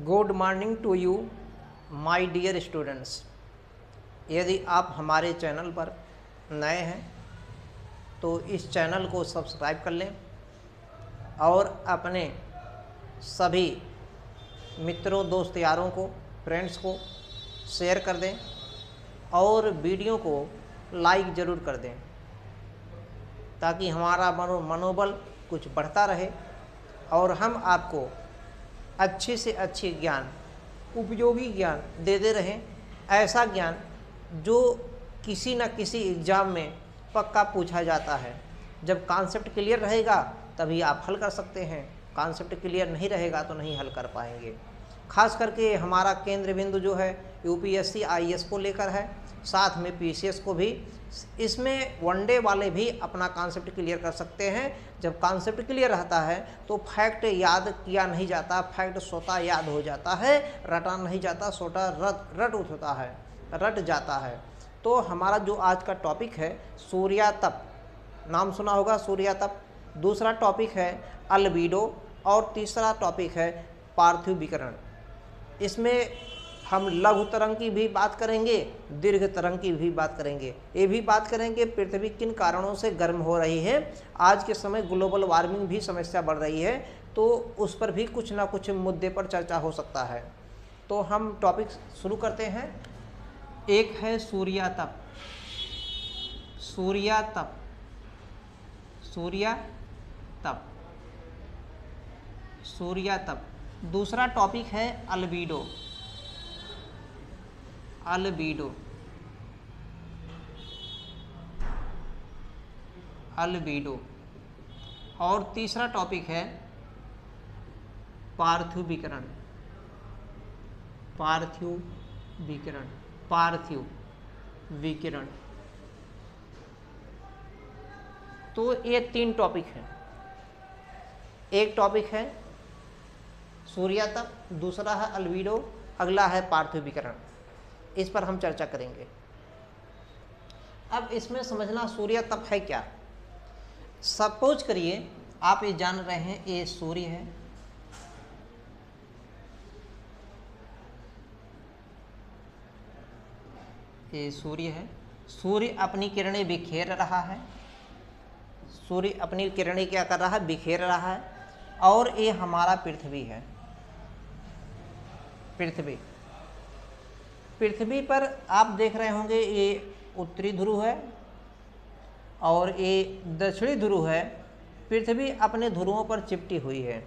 Good morning to you my dear students. यदि आप हमारे चैनल पर नए हैं तो इस चैनल को सब्सक्राइब कर लें और अपने सभी मित्रों, दोस्त यारों को, फ्रेंड्स को शेयर कर दें और वीडियो को लाइक ज़रूर कर दें ताकि हमारा मनोबल कुछ बढ़ता रहे और हम आपको अच्छे से अच्छे ज्ञान, उपयोगी ज्ञान देते रहें। ऐसा ज्ञान जो किसी न किसी एग्ज़ाम में पक्का पूछा जाता है। जब कॉन्सेप्ट क्लियर रहेगा तभी आप हल कर सकते हैं, कॉन्सेप्ट क्लियर नहीं रहेगा तो नहीं हल कर पाएंगे। खास करके हमारा केंद्र बिंदु जो है यूपीएससी आईएएस को लेकर है, साथ में पीसीएस को भी। इसमें वनडे वाले भी अपना कॉन्सेप्ट क्लियर कर सकते हैं। जब कॉन्सेप्ट क्लियर रहता है तो फैक्ट याद किया नहीं जाता, फैक्ट स्वतः याद हो जाता है, रटा नहीं जाता, स्वतः रट जाता है। तो हमारा जो आज का टॉपिक है सूर्यातप, नाम सुना होगा सूर्यातप। दूसरा टॉपिक है अल्बीडो और तीसरा टॉपिक है पार्थिव विकिरण। इसमें हम लघु तरंग की भी बात करेंगे, दीर्घ तरंग की भी बात करेंगे। ये भी बात करेंगे पृथ्वी किन कारणों से गर्म हो रही है। आज के समय ग्लोबल वार्मिंग भी समस्या बढ़ रही है तो उस पर भी कुछ ना कुछ मुद्दे पर चर्चा हो सकता है। तो हम टॉपिक शुरू करते हैं। एक है सूर्यातप, सूर्यातप, सूर्यातप, सूर्यातप। दूसरा टॉपिक है अल्बीडो, अल्बीडो, अल्बीडो। और तीसरा टॉपिक है पार्थिव विकिरण, पार्थिव विकिरण, पार्थिव विकिरण। तो ये तीन टॉपिक हैं। एक टॉपिक है सूर्यातप, दूसरा है अल्बीडो, अगला है पार्थिव विकिरण। इस पर हम चर्चा करेंगे। अब इसमें समझना सूर्यातप है क्या। सपोज करिए आप ये जान रहे हैं ये सूर्य है, ये सूर्य है। सूर्य अपनी किरणें बिखेर रहा है, सूर्य अपनी किरणें क्या कर रहा है, बिखेर रहा है। और ये हमारा पृथ्वी है। पृथ्वी, पृथ्वी पर आप देख रहे होंगे ये उत्तरी ध्रुव है और ये दक्षिणी ध्रुव है। पृथ्वी अपने ध्रुवों पर चिपटी हुई है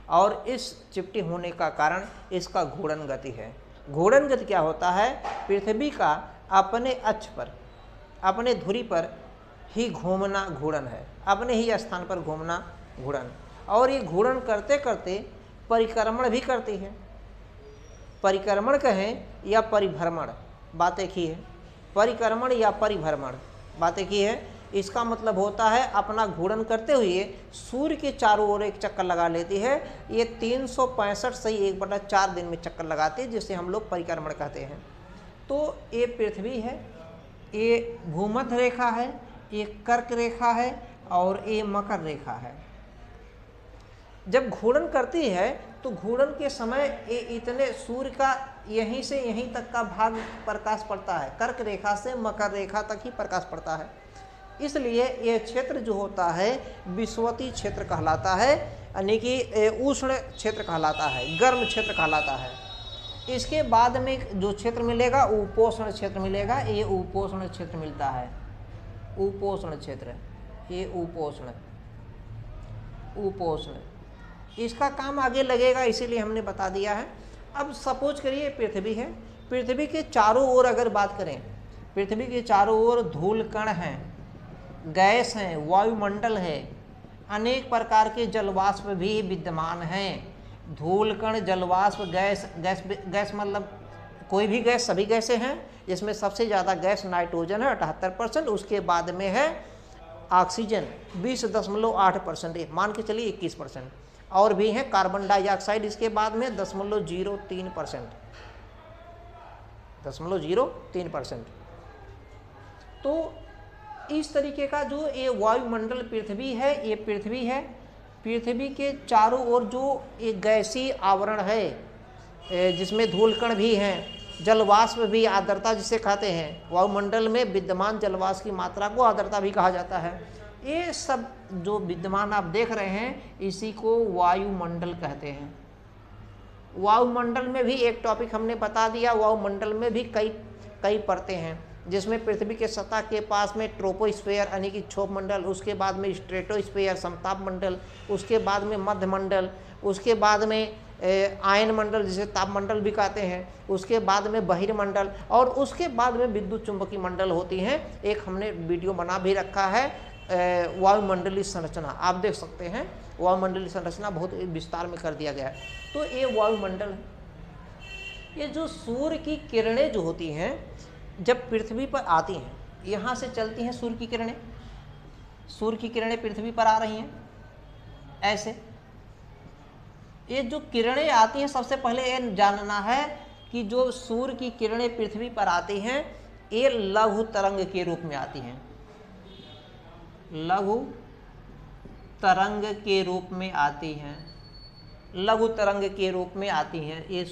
और इस चिपटी होने का कारण इसका घूर्णन गति है। घूर्णन गति क्या होता है, पृथ्वी का अपने अक्ष पर, अपने धुरी पर ही घूमना घूर्णन है, अपने ही स्थान पर घूमना घूर्णन। और ये घूर्णन करते करते परिक्रमण भी करती है। परिक्रमण कहें या परिभ्रमण, बात एक ही है। परिक्रमण या परिभ्रमण, बात एक ही है। इसका मतलब होता है अपना घूर्णन करते हुए सूर्य के चारों ओर एक चक्कर लगा लेती है। ये 365 से 1/4 दिन में चक्कर लगाती है, जिसे हम लोग परिक्रमण कहते हैं। तो ये पृथ्वी है, ये भूमध्य रेखा है, ये कर्क रेखा है और ये मकर रेखा है। जब घूर्णन करती है तो घूर्णन के समय ये इतने सूर्य का यहीं से यहीं तक का भाग प्रकाश पड़ता है, कर्क रेखा से मकर रेखा तक ही प्रकाश पड़ता है। इसलिए ये क्षेत्र जो होता है विषुवतीय क्षेत्र कहलाता है, यानी कि उष्ण क्षेत्र कहलाता है, गर्म क्षेत्र कहलाता है। इसके बाद में जो क्षेत्र मिलेगा उपोष्ण क्षेत्र मिलेगा। ये उपोष्ण क्षेत्र मिलता है, उपोष्ण क्षेत्र, ये उपोष्ण, उपोष्ण। इसका काम आगे लगेगा इसीलिए हमने बता दिया है। अब सपोज करिए पृथ्वी है, पृथ्वी के चारों ओर अगर बात करें, पृथ्वी के चारों ओर धूल कण हैं, गैस हैं, वायुमंडल है, अनेक प्रकार के जलवाष्प भी विद्यमान हैं। धूल कण, जलवाष्प, गैस, गैस मतलब कोई भी गैस, सभी गैसें हैं। जिसमें सबसे ज़्यादा गैस नाइट्रोजन है 78%, उसके बाद में है ऑक्सीजन 20.8%, मान के चलिए 21%। और भी हैं कार्बन डाइऑक्साइड इसके बाद में 0.03%, 0.03%। तो इस तरीके का जो ये वायुमंडल पृथ्वी है, ये पृथ्वी है। पृथ्वी के चारों ओर जो एक गैसीय आवरण है, जिसमें धूलकण भी हैं, जलवाष्प भी, आर्द्रता जिसे कहते हैं, वायुमंडल में विद्यमान जलवाष्प की मात्रा को आर्द्रता भी कहा जाता है। ये सब जो विद्यमान आप देख रहे हैं इसी को वायुमंडल कहते हैं। वायुमंडल में भी एक टॉपिक हमने बता दिया, वायुमंडल में भी कई परतें हैं, जिसमें पृथ्वी के सतह के पास में ट्रोपोस्फेयर यानी कि क्षोभ मंडल, उसके बाद में स्ट्रेटोस्फेयर समताप मंडल, उसके बाद में मध्य मंडल, उसके बाद में आयन मंडल जिसे तापमंडल भी कहते हैं, उसके बाद में बहिर्मंडल और उसके बाद में विद्युत चुंबकीय मंडल होती हैं। एक हमने वीडियो बना भी रखा है वायुमंडलीय संरचना, आप देख सकते हैं। वायुमंडलीय संरचना बहुत विस्तार में कर दिया गया है। तो ये वायुमंडल है। ये जो सूर्य की किरणें जो होती हैं जब पृथ्वी पर आती हैं, यहाँ से चलती हैं सूर्य की किरणें, सूर्य की किरणें पृथ्वी पर आ रही हैं ऐसे। ये जो किरणें आती हैं, सबसे पहले ये जानना है कि जो सूर्य की किरणें पृथ्वी पर आती हैं ये लघु तरंग के रूप में आती हैं, लघु तरंग के रूप में आती हैं, लघु तरंग के रूप में आती हैं। ये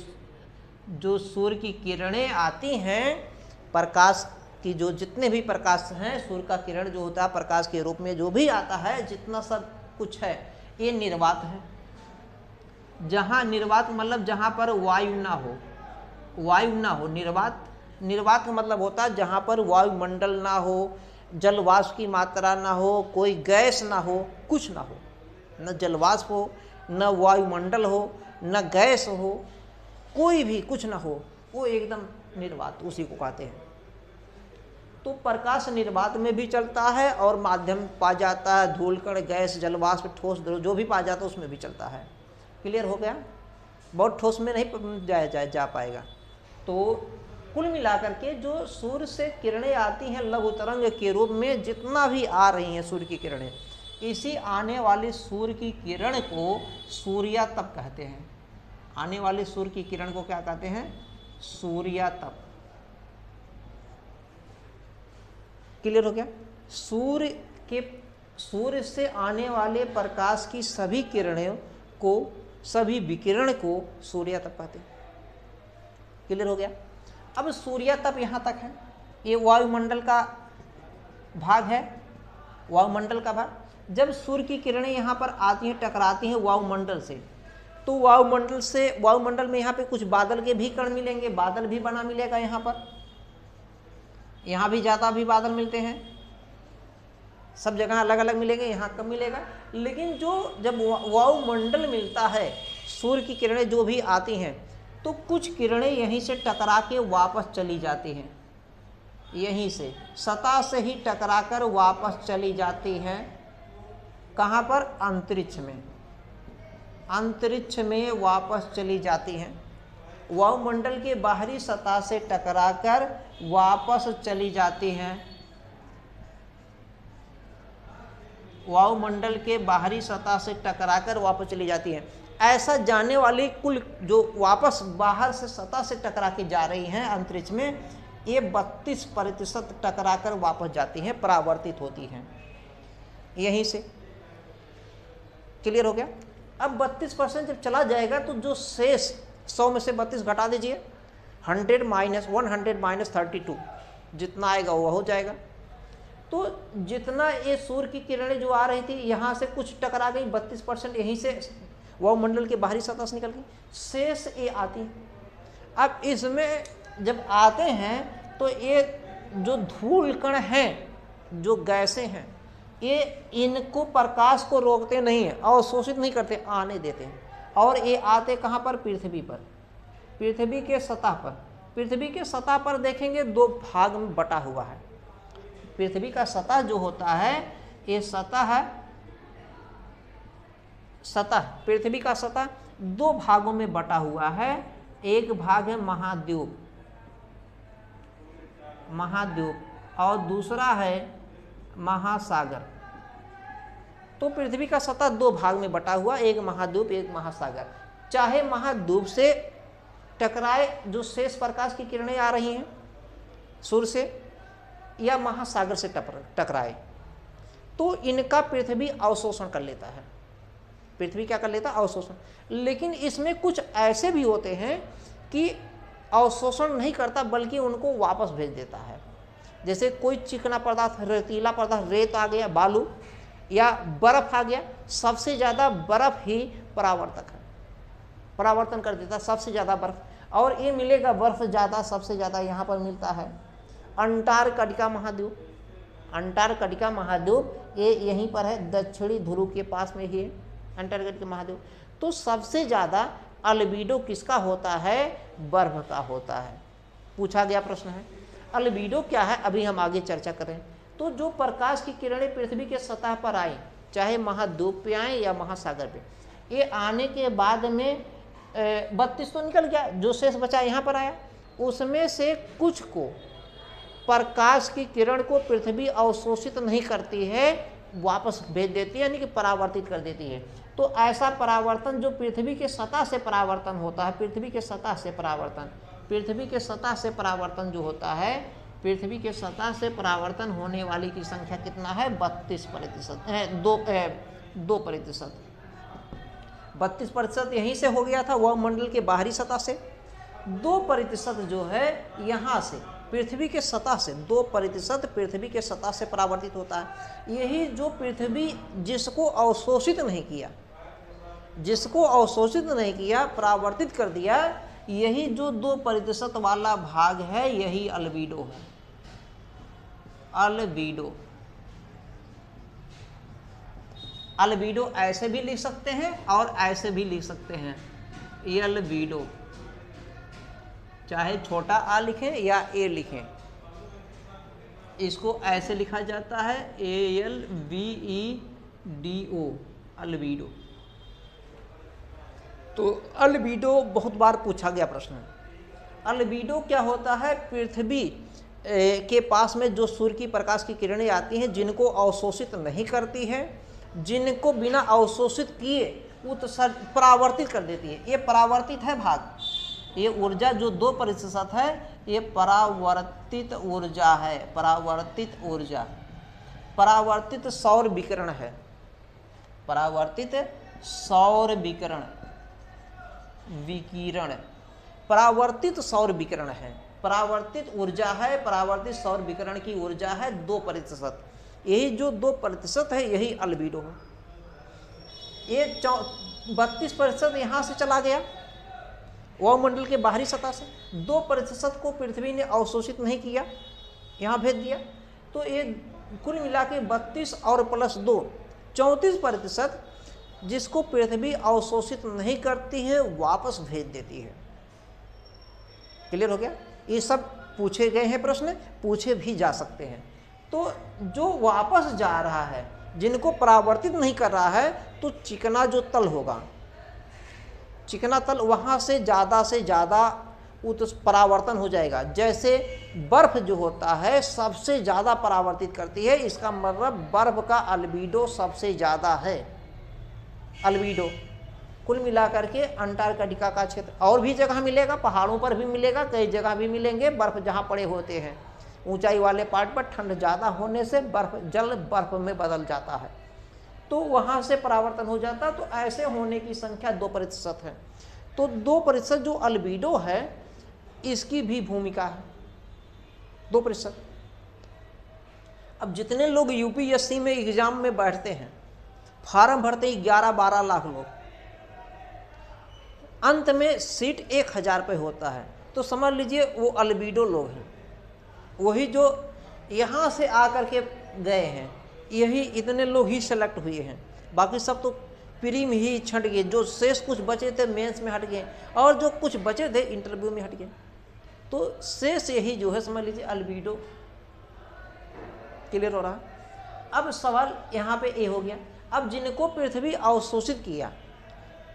जो सूर्य की किरणें आती हैं, प्रकाश की जो जितने भी प्रकाश हैं, सूर्य का किरण जो होता है प्रकाश के रूप में जो भी आता है, जितना सब कुछ है ये निर्वात है। जहाँ निर्वात मतलब जहाँ पर वायु ना हो, वायु ना हो। निर्वात का मतलब होता है जहाँ पर वायुमंडल ना हो, जलवाष्प की मात्रा ना हो, कोई गैस ना हो, कुछ ना हो, न जलवाष्प हो, न वायुमंडल हो, न गैस हो, कोई भी कुछ ना हो, वो एकदम निर्वात, उसी को कहते हैं। तो प्रकाश निर्वात में भी चलता है और माध्यम पा जाता है, धूलकण, गैस, जलवाष्प, ठोस द्रव जो भी पा जाता है उसमें भी चलता है। क्लियर हो गया? बहुत ठोस में नहीं जा पाएगा। तो कुल मिलाकर के जो सूर्य से किरणें आती हैं लघु तरंग के रूप में, जितना भी आ रही हैं सूर्य की किरणें, इसी आने वाली सूर्य की किरण को सूर्यातप कहते हैं। आने वाले सूर्य की किरण को क्या कहते हैं? सूर्यातप। क्लियर हो गया? सूर्य से आने वाले प्रकाश की सभी किरणों को, सभी विकिरण को सूर्यातप कहते हैं। क्लियर हो गया? अब सूर्यातप यहाँ तक है, ये वायुमंडल का भाग है, वायुमंडल का भाग। जब सूर्य की किरणें यहाँ पर आती हैं, टकराती हैं वायुमंडल से, तो वायुमंडल में यहाँ पे कुछ बादल के भी कण मिलेंगे, बादल भी बना मिलेगा यहाँ पर, यहाँ भी ज़्यादा भी बादल मिलते हैं, सब जगह अलग अलग मिलेंगे, यहाँ कम मिलेगा। लेकिन जब वायुमंडल मिलता है, सूर्य की किरणें जो भी आती हैं, तो कुछ किरणें यहीं से टकरा के वापस चली जाती हैं, यहीं से सतह से ही टकराकर वापस चली जाती हैं। कहाँ पर? अंतरिक्ष में, अंतरिक्ष में वापस चली जाती हैं। वायुमंडल के बाहरी सतह से टकराकर वापस चली जाती हैं, वायुमंडल के बाहरी सतह से टकराकर वापस चली जाती हैं। ऐसा जाने वाली कुल जो वापस बाहर से सतह से टकरा के जा रही हैं अंतरिक्ष में, ये 32% टकराकर वापस जाती हैं, परावर्तित होती हैं यहीं से। क्लियर हो गया? अब 32% जब चला जाएगा तो जो शेष 100 में से 32 घटा दीजिए, 100 - 32 जितना आएगा वो हो जाएगा। तो जितना ये सूर्य की किरणें जो आ रही थी यहाँ से कुछ टकरा गई, 32% यहीं से वायुमंडल के बाहरी सतह से निकल गई, शेष ये आती है। अब इसमें जब आते हैं तो ये जो धूल कण हैं, जो गैसें हैं, ये इनको प्रकाश को रोकते नहीं हैं, अवशोषित नहीं करते, आने देते हैं। और ये आते कहाँ पर? पृथ्वी पर, पृथ्वी के सतह पर। पृथ्वी के सतह पर देखेंगे 2 भाग में बटा हुआ है। पृथ्वी का सतह जो होता है, ये सतह पृथ्वी का सतह 2 भागों में बटा हुआ है। एक भाग है महाद्वीप, और दूसरा है महासागर। तो पृथ्वी का सतह 2 भाग में बटा हुआ, एक महाद्वीप, एक महासागर। चाहे महाद्वीप से टकराए जो शेष प्रकाश की किरणें आ रही हैं सूर्य से, या महासागर से टकराए, तो इनका पृथ्वी अवशोषण कर लेता है। पृथ्वी क्या कर लेता है, अवशोषण। लेकिन इसमें कुछ ऐसे भी होते हैं कि अवशोषण नहीं करता बल्कि उनको वापस भेज देता है। जैसे कोई चिकना पदार्थ, रेतीला पदार्थ, रेत आ गया, बालू या बर्फ आ गया, सबसे ज़्यादा बर्फ ही परावर्तक है, परावर्तन कर देता है सबसे ज़्यादा बर्फ। और ये मिलेगा बर्फ ज़्यादा, सबसे ज़्यादा यहाँ पर मिलता है अंटार्कटिका महाद्वीप। अंटार्कटिका महाद्वीप ये यहीं पर है, दक्षिणी ध्रुव के पास में ही है अंटार्कटिका महाद्वीप। तो सबसे ज़्यादा अल्बीडो किसका होता है, बर्फ का होता है। पूछा गया प्रश्न है। अल्बीडो क्या है, अभी हम आगे चर्चा करें। तो जो प्रकाश की किरणें पृथ्वी के सतह पर आए, चाहे महाद्वीप पे आए या महासागर पे, ये आने के बाद में 32 तो निकल गया, जो शेष बचा यहाँ पर आया, उसमें से कुछ को प्रकाश की किरण को पृथ्वी अवशोषित नहीं करती है, वापस भेज देती है, यानी कि परावर्तित कर देती है। तो ऐसा परावर्तन जो पृथ्वी के सतह से परावर्तन होता है, पृथ्वी के सतह से परावर्तन, पृथ्वी के सतह से परावर्तन जो होता है, पृथ्वी के सतह से परावर्तन होने वाली की संख्या कितना है, 32%, 2%। 32% यहीं से हो गया था, वह मंडल के बाहरी सतह से। 2% जो है यहाँ से पृथ्वी के सतह से, 2% पृथ्वी के सतह से परावर्तित होता है। यही जो पृथ्वी जिसको अवशोषित नहीं किया, जिसको अवशोषित नहीं किया, परावर्तित कर दिया, यही जो 2% वाला भाग है, यही अल्बीडो है। अल्बीडो, अल्बीडो ऐसे भी लिख सकते हैं और ऐसे भी लिख सकते हैं। अल्बीडो, चाहे छोटा आ लिखें या ए लिखें, इसको ऐसे लिखा जाता है, ALBEDO, अल्बीडो। तो अल्बीडो बहुत बार पूछा गया प्रश्न है। अल्बीडो क्या होता है, पृथ्वी के पास में जो सूर्य की प्रकाश की किरणें आती हैं, जिनको अवशोषित नहीं करती है, जिनको बिना अवशोषित किए उत्सर्ग परावर्तित कर देती है। ये परावर्तित है भाग, ये ऊर्जा जो 2% है, ये परावर्तित ऊर्जा है, परावर्तित ऊर्जा, परावर्तित सौर विकिरण है, परावर्तित सौर विकिरण, विकिरण, परावर्तित सौर विकिरण है, परावर्तित ऊर्जा है, परावर्तित सौर विकिरण की ऊर्जा है 2%। यही जो 2% है, यही अल्बीडो है। ये 32% यहाँ से चला गया, वायुमंडल के बाहरी सतह से। 2% को पृथ्वी ने अवशोषित नहीं किया, यहाँ भेज दिया। तो ये कुल मिला के 32 और प्लस 2, 34% जिसको पृथ्वी अवशोषित नहीं करती है, वापस भेज देती है। क्लियर हो गया? ये सब पूछे गए हैं प्रश्न, पूछे भी जा सकते हैं। तो जो वापस जा रहा है, जिनको परावर्तित नहीं कर रहा है, तो चिकना जो तल होगा, चिकना तल, वहाँ से ज़्यादा परावर्तन हो जाएगा। जैसे बर्फ जो होता है सबसे ज़्यादा परावर्तित करती है, इसका मतलब बर्फ का अल्बीडो सबसे ज़्यादा है। अल्बीडो कुल मिलाकर के अंटार्कटिका का क्षेत्र, और भी जगह मिलेगा, पहाड़ों पर भी मिलेगा, कई जगह भी मिलेंगे बर्फ जहाँ पड़े होते हैं। ऊंचाई वाले पार्ट पर ठंड ज़्यादा होने से बर्फ, जल बर्फ में बदल जाता है, तो वहाँ से परावर्तन हो जाता है। तो ऐसे होने की संख्या 2% है। तो 2% जो अल्बीडो है, इसकी भी भूमिका है 2%। अब जितने लोग यूपीएससी में एग्जाम में बैठते हैं, फार्म भरते ही 11-12 लाख लोग, अंत में सीट 1000 पे होता है, तो समझ लीजिए वो अल्बीडो लोग हैं। वही जो यहाँ से आकर के गए हैं, यही इतने लोग ही सेलेक्ट हुए हैं, बाकी सब तो प्री में ही छट गए। जो शेष कुछ बचे थे मेंस में हट गए, और जो कुछ बचे थे इंटरव्यू में हट गए। तो शेष यही जो है, समझ लीजिए अल्बीडो। क्लियर हो रहा है? अब सवाल यहाँ पे ये हो गया, अब जिनको पृथ्वी अवशोषित किया,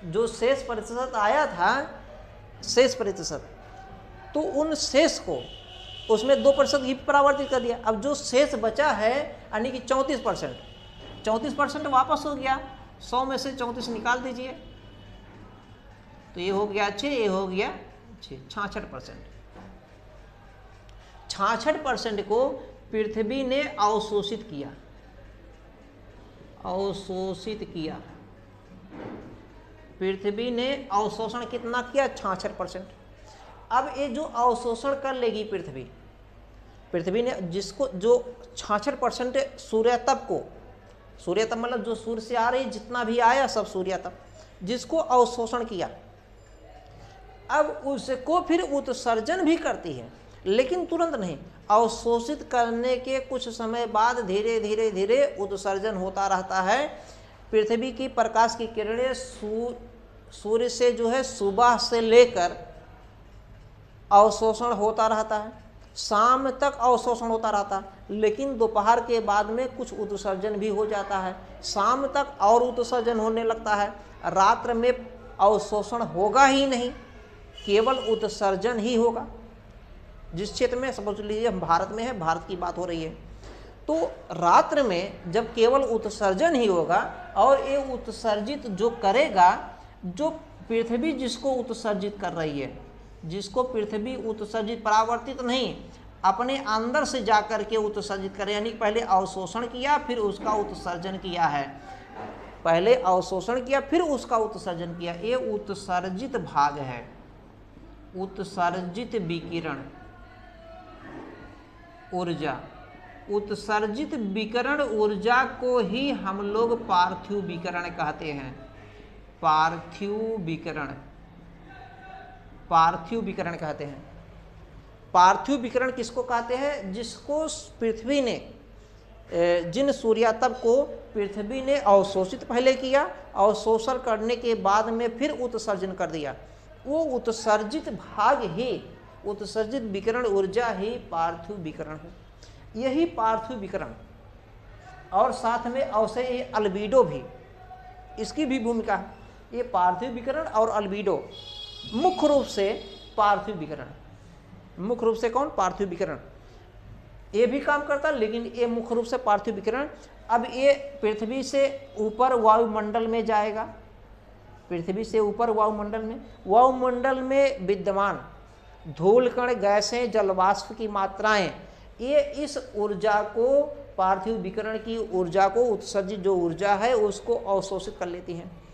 जो शेष प्रतिशत आया था, शेष प्रतिशत, तो उन शेष को उसमें 2% ही परावर्तित कर दिया। अब जो शेष बचा है, यानी कि 34% वापस हो गया। 100 में से 34 निकाल दीजिए, तो ये हो गया 6, ये हो गया 6, 66%। 66% को पृथ्वी ने अवशोषित किया, अवशोषित किया। पृथ्वी ने अवशोषण कितना किया? 66%। अब ये जो अवशोषण कर लेगी पृथ्वी ने जिसको जो 66% सूर्य तप को, सूर्य तप मतलब जो सूर्य से आ रही जितना भी आया सब सूर्य तप, जिसको अवशोषण किया, अब उसको फिर उत्सर्जन भी करती है, लेकिन तुरंत नहीं। अवशोषित करने के कुछ समय बाद धीरे धीरे धीरे उत्सर्जन होता रहता है। पृथ्वी की प्रकाश की किरणें सूर्य से जो है सुबह से लेकर अवशोषण होता रहता है, शाम तक अवशोषण होता रहता है, लेकिन दोपहर के बाद में कुछ उत्सर्जन भी हो जाता है, शाम तक और उत्सर्जन होने लगता है, रात्र में अवशोषण होगा ही नहीं, केवल उत्सर्जन ही होगा। जिस क्षेत्र में समझ लीजिए हम भारत में है, भारत की बात हो रही है, तो रात्र में जब केवल उत्सर्जन ही होगा और ये उत्सर्जित जो करेगा, जो पृथ्वी जिसको उत्सर्जित कर रही है, जिसको पृथ्वी उत्सर्जित परावर्तित नहीं अपने अंदर से जाकर के उत्सर्जित करे, यानी पहले अवशोषण किया फिर उसका उत्सर्जन किया है, पहले अवशोषण किया फिर उसका उत्सर्जन किया, ये उत्सर्जित भाग है, उत्सर्जित विकिरण ऊर्जा। उत्सर्जित विकिरण ऊर्जा को ही हम लोग पार्थिव विकिरण कहते हैं। पार्थिव विकिरण कहते हैं। पार्थिव विकिरण किसको कहते हैं? जिसको पृथ्वी ने, जिन सूर्यातप को पृथ्वी ने अवशोषित पहले किया, अवशोषण करने के बाद में फिर उत्सर्जन कर दिया, वो उत्सर्जित भाग ही, उत्सर्जित विकिरण ऊर्जा ही पार्थिव विकिरण है। यही पार्थिव विकिरण और साथ में अवश्य ये अल्बीडो भी, इसकी भी भूमिका है। ये पार्थिव विकिरण और अल्बीडो मुख्य रूप से पार्थिव विकिरण, मुख्य रूप से कौन? पार्थिव विकिरण। ये भी काम करता है, लेकिन ये मुख्य रूप से पार्थिव विकिरण। अब ये पृथ्वी से ऊपर वायुमंडल में जाएगा, पृथ्वी से ऊपर वायुमंडल में विद्यमान धूल कण, गैसें, जलवाष्प की मात्राएं, ये इस ऊर्जा को, पार्थिव विकिरण की ऊर्जा को, उत्सर्जित जो ऊर्जा है उसको अवशोषित कर लेती हैं।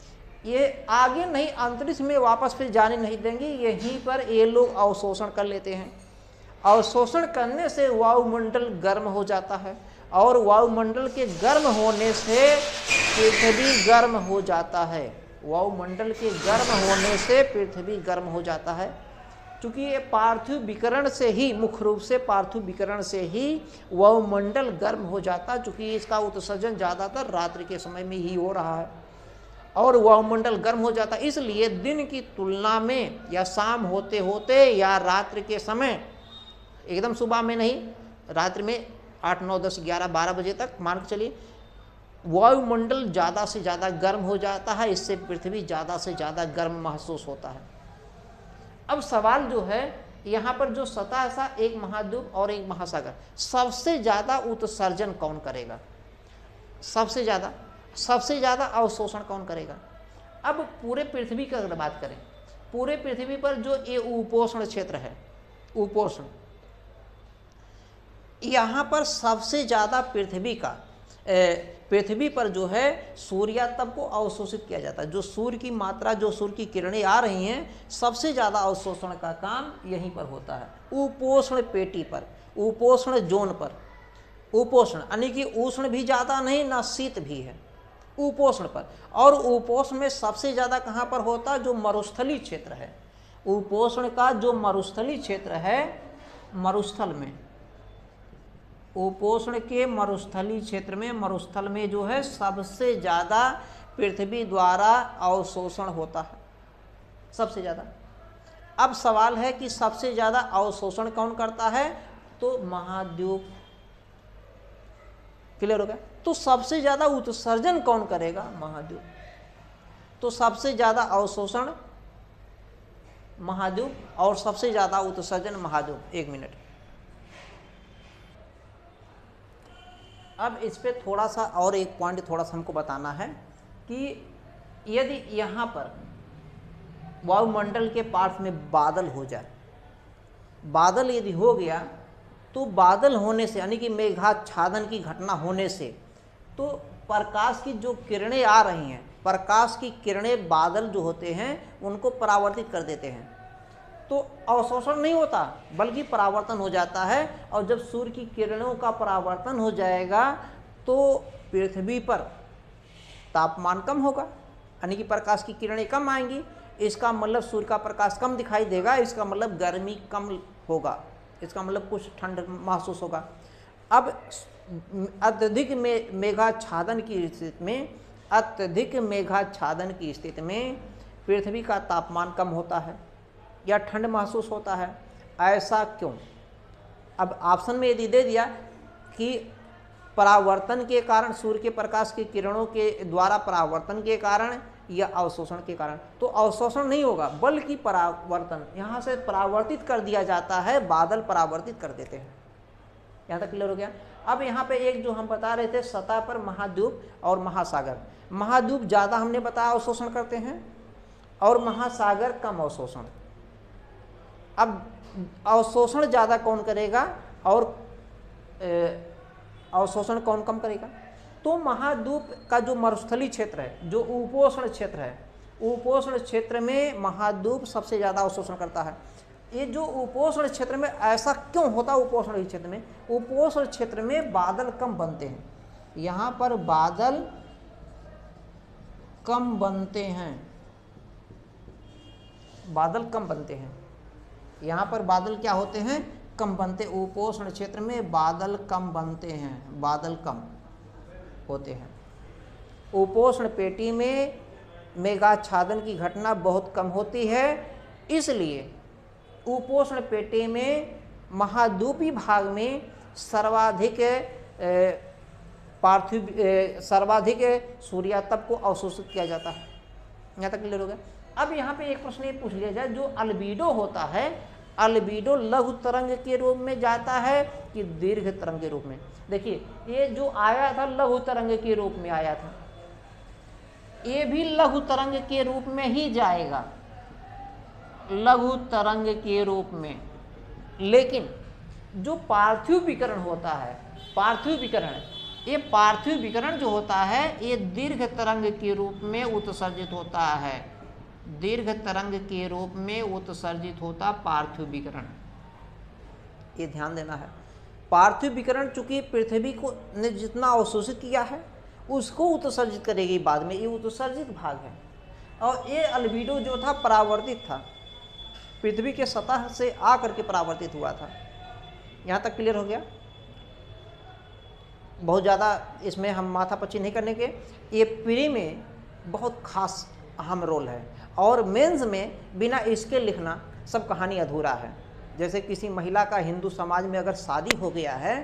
ये आगे नहीं, अंतरिक्ष में वापस फिर जाने नहीं देंगे, यहीं पर ये लोग अवशोषण कर लेते हैं। अवशोषण करने से वायुमंडल गर्म हो जाता है और वायुमंडल के गर्म होने से पृथ्वी गर्म हो जाता है। वायुमंडल के गर्म होने से पृथ्वी गर्म हो जाता है, क्योंकि ये पार्थिव विकिरण से ही, मुख्य रूप से पार्थिव विकिरण से ही वायुमंडल गर्म हो जाता है, क्योंकि इसका उत्सर्जन ज़्यादातर रात्रि के समय में ही हो रहा है और वायुमंडल गर्म हो जाता है। इसलिए दिन की तुलना में या शाम होते होते या रात्रि के समय, एकदम सुबह में नहीं, रात्रि में 8, 9, 10, 11, 12 बजे तक मान के चलिए, वायुमंडल ज़्यादा से ज़्यादा गर्म हो जाता है। इससे पृथ्वी ज़्यादा से ज़्यादा गर्म महसूस होता है। अब सवाल जो है यहाँ पर, जो सतह सा एक महाद्वीप और एक महासागर, सबसे ज़्यादा उत्सर्जन कौन करेगा? सबसे ज़्यादा अवशोषण कौन करेगा? अब पूरे पृथ्वी की अगर बात करें, पूरे पृथ्वी पर जो ये उपोष्ण क्षेत्र है, उपोष्ण, यहाँ पर सबसे ज़्यादा पृथ्वी पर जो है सूर्यातप को अवशोषित किया जाता है। जो सूर्य की मात्रा, जो सूर्य की किरणें आ रही हैं, सबसे ज़्यादा अवशोषण का काम यहीं पर होता है, उपोष्ण पेटी पर, उपोष्ण जोन पर। उपोष्ण यानी कि उष्ण भी ज़्यादा नहीं, ना शीत भी है, उपोष्ण पर। और उपोष्ण में सबसे ज़्यादा कहाँ पर होता है? जो मरुस्थलीय क्षेत्र है, उपोष्ण का जो मरुस्थलीय क्षेत्र है, मरुस्थल में, उपोष्ण के मरुस्थलीय क्षेत्र में, मरुस्थल में जो है सबसे ज़्यादा पृथ्वी द्वारा अवशोषण होता है, सबसे ज़्यादा। अब सवाल है कि सबसे ज़्यादा अवशोषण कौन करता है? तो महाद्वीप। क्लियर हो गया? तो सबसे ज़्यादा उत्सर्जन कौन करेगा? महाद्वीप। तो सबसे ज़्यादा अवशोषण महाद्वीप और सबसे ज़्यादा उत्सर्जन महाद्वीप। 1 मिनट। अब इस पे थोड़ा सा और एक पॉइंट थोड़ा सा हमको बताना है कि यदि यहाँ पर वायुमंडल के पार्श्व में बादल हो जाए, बादल यदि हो गया, तो बादल होने से यानी कि मेघाच्छादन की घटना होने से, तो प्रकाश की जो किरणें आ रही हैं, प्रकाश की किरणें बादल जो होते हैं उनको परावर्तित कर देते हैं, तो अवशोषण नहीं होता बल्कि परावर्तन हो जाता है। और जब सूर्य की किरणों का परावर्तन हो जाएगा तो पृथ्वी पर तापमान कम होगा, यानी कि प्रकाश की किरणें कम आएंगी। इसका मतलब सूर्य का प्रकाश कम दिखाई देगा, इसका मतलब गर्मी कम होगा, इसका मतलब कुछ ठंड महसूस होगा। अब अत्यधिक मेघाच्छादन की स्थिति में, अत्यधिक मेघाच्छादन की स्थिति में पृथ्वी का तापमान कम होता है या ठंड महसूस होता है। ऐसा क्यों? अब ऑप्शन में यदि दे दिया कि परावर्तन के कारण, सूर्य के प्रकाश की किरणों के द्वारा परावर्तन के कारण या अवशोषण के कारण, तो अवशोषण नहीं होगा बल्कि परावर्तन, यहाँ से परावर्तित कर दिया जाता है, बादल परावर्तित कर देते हैं। यहाँ तक क्लियर हो गया। अब यहाँ पे एक जो हम बता रहे थे सतह पर महाद्वीप और महासागर, महाद्वीप ज़्यादा हमने बताया अवशोषण करते हैं और महासागर कम अवशोषण। अब अवशोषण ज़्यादा कौन करेगा और अवशोषण कौन कम करेगा? तो महाद्वीप का जो मरुस्थलीय क्षेत्र है, जो उपोष्ण क्षेत्र है, उपोष्ण क्षेत्र में महाद्वीप सबसे ज़्यादा अवशोषण करता है। ये जो उपोष्ण क्षेत्र में ऐसा क्यों होता है? उपोष्ण क्षेत्र में, उपोष्ण क्षेत्र में बादल कम बनते हैं, यहाँ पर बादल कम बनते हैं, बादल कम बनते हैं, यहाँ पर बादल क्या होते हैं? कम बनते। उपोष्ण क्षेत्र में बादल कम बनते हैं, बादल कम होते हैं। उपोष्ण पेटी में मेघाच्छादन की घटना बहुत कम होती है, इसलिए उपोष्ण पेटी में महाद्वीपीय भाग में सर्वाधिक सूर्यातप को अवशोषित किया जाता है। यहाँ तक क्लियर हो गया। अब यहाँ पे एक प्रश्न ये पूछ लिया जाए, जो अल्बीडो होता है, अल्बीडो लघु तरंग के रूप में जाता है कि दीर्घ तरंग के रूप में? देखिए ये जो आया था लघु तरंग के रूप में आया था, ये भी लघु तरंग के रूप में ही जाएगा, लघु तरंग के रूप में। लेकिन जो पार्थिव विकिरण होता है, पार्थिव विकिरण, ये पार्थिव विकिरण जो होता है ये दीर्घ तरंग के रूप में उत्सर्जित होता है, दीर्घ तरंग के रूप में उत्सर्जित होता पार्थिव विकिरण। ये ध्यान देना है। पार्थिव विकिरण चूंकि पृथ्वी को ने जितना अवशोषित किया है उसको उत्सर्जित करेगी बाद में, ये उत्सर्जित भाग है। और ये अल्बीडो जो था परावर्तित था, पृथ्वी के सतह से आकर के परावर्तित हुआ था। यहाँ तक क्लियर हो गया। बहुत ज़्यादा इसमें हम माथापच्ची नहीं करने के, ये प्री में बहुत खास अहम रोल है और मेंस में बिना इसके लिखना सब कहानी अधूरा है। जैसे किसी महिला का हिंदू समाज में अगर शादी हो गया है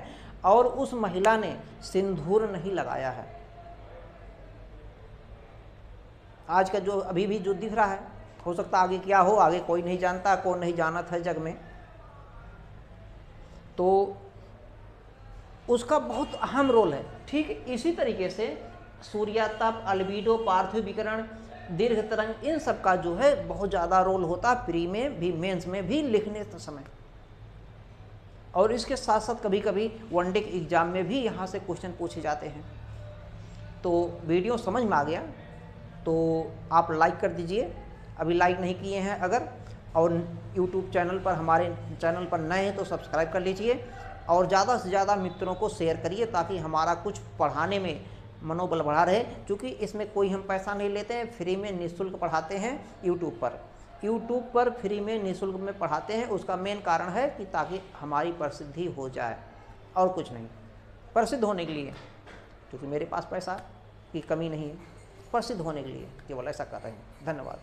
और उस महिला ने सिंदूर नहीं लगाया है, आज का जो अभी भी जो दिख रहा है, हो सकता आगे क्या हो, आगे कोई नहीं जानता, कौन नहीं जानत है जग में, तो उसका बहुत अहम रोल है। ठीक इसी तरीके से सूर्यातप, अल्बीडो, पार्थिव विकिरण, दीर्घ तरंग, इन सब का जो है बहुत ज़्यादा रोल होता है प्री में भी, मेंस में भी लिखने समय। और इसके साथ साथ कभी कभी वनडे के एग्जाम में भी यहाँ से क्वेश्चन पूछे जाते हैं। तो वीडियो समझ में आ गया तो आप लाइक कर दीजिए, अभी लाइक नहीं किए हैं अगर, और यूट्यूब चैनल पर, हमारे चैनल पर नए हैं तो सब्सक्राइब कर लीजिए और ज़्यादा से ज़्यादा मित्रों को शेयर करिए ताकि हमारा कुछ पढ़ाने में मनोबल बढ़ा रहे। क्योंकि इसमें कोई हम पैसा नहीं लेते हैं, फ्री में निःशुल्क पढ़ाते हैं यूट्यूब पर फ्री में निःशुल्क में पढ़ाते हैं। उसका मेन कारण है कि ताकि हमारी प्रसिद्धि हो जाए और कुछ नहीं, प्रसिद्ध होने के लिए, क्योंकि मेरे पास पैसा की कमी नहीं है, प्रसिद्ध होने के लिए केवल ऐसा कर रहे हैं। धन्यवाद।